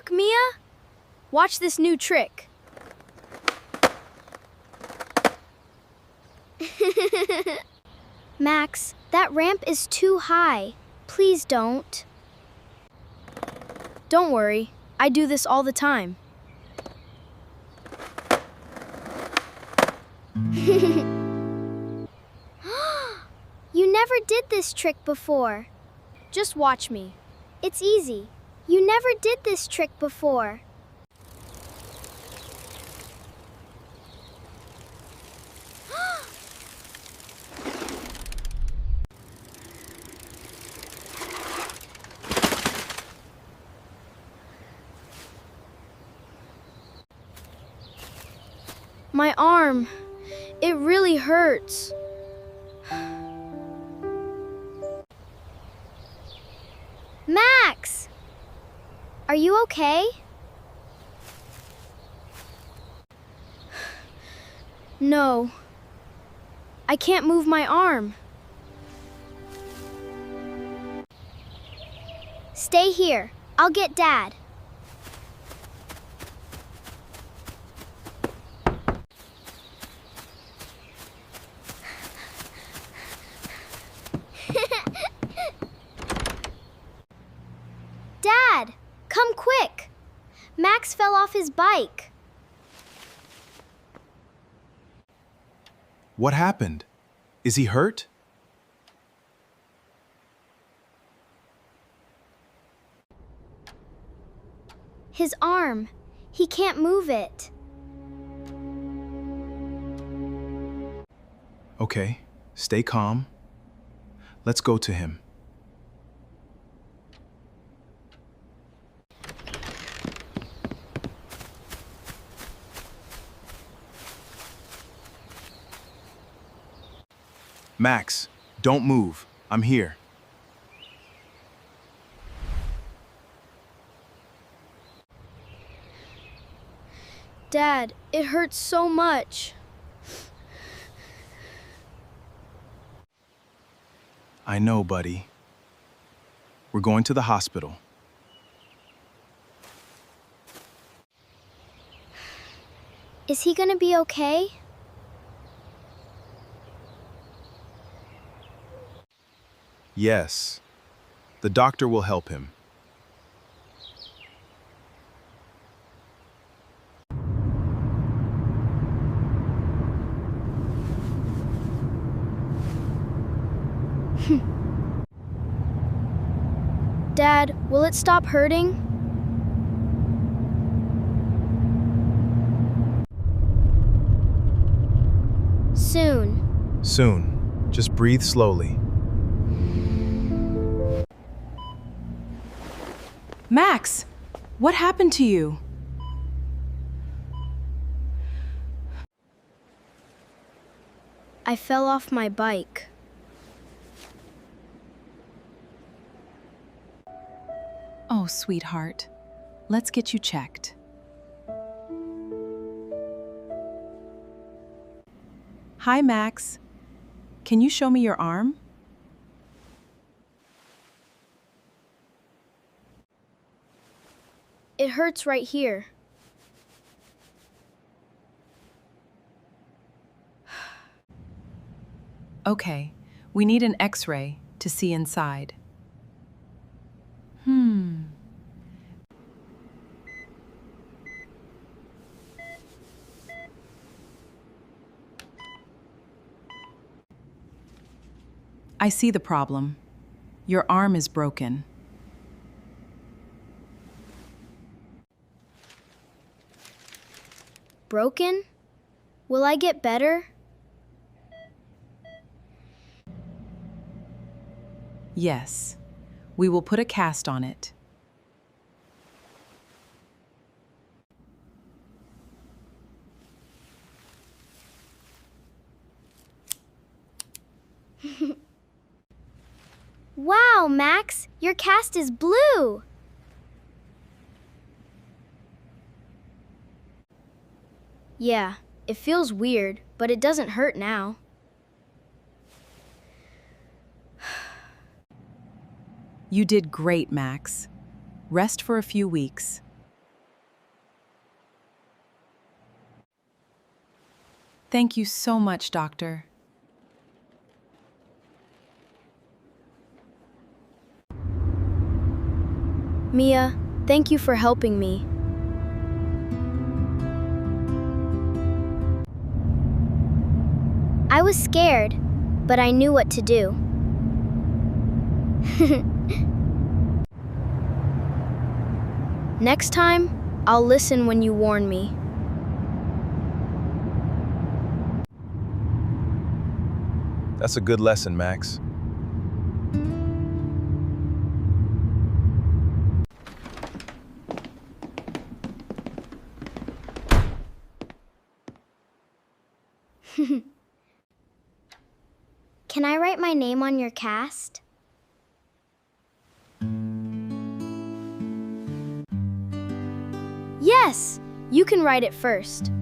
Look, Mia! Watch this new trick. Max, that ramp is too high. Please don't. Don't worry. I do this all the time. You never did this trick before. Just watch me. It's easy. You never did this trick before. My arm. It really hurts. Max! Are you okay? No. I can't move my arm. Stay here. I'll get Dad. Dad, come quick. Max fell off his bike. What happened? Is he hurt? His arm. He can't move it. Okay, stay calm. Let's go to him. Max, don't move. I'm here. Dad, it hurts so much. I know, buddy. We're going to the hospital. Is he gonna be okay? Yes. The doctor will help him. Dad, will it stop hurting? Soon. Soon. Just breathe slowly. Max, what happened to you? I fell off my bike. Oh, sweetheart. Let's get you checked. Hi, Max. Can you show me your arm? It hurts right here. Okay, we need an X-ray to see inside. I see the problem. Your arm is broken. Broken? Will I get better? Yes, we will put a cast on it. Wow, Max, your cast is blue. Yeah, it feels weird, but it doesn't hurt now. You did great, Max. Rest for a few weeks. Thank you so much, doctor. Mia, thank you for helping me. I was scared, but I knew what to do. Next time, I'll listen when you warn me. That's a good lesson, Max. Can I write my name on your cast? Yes, you can write it first.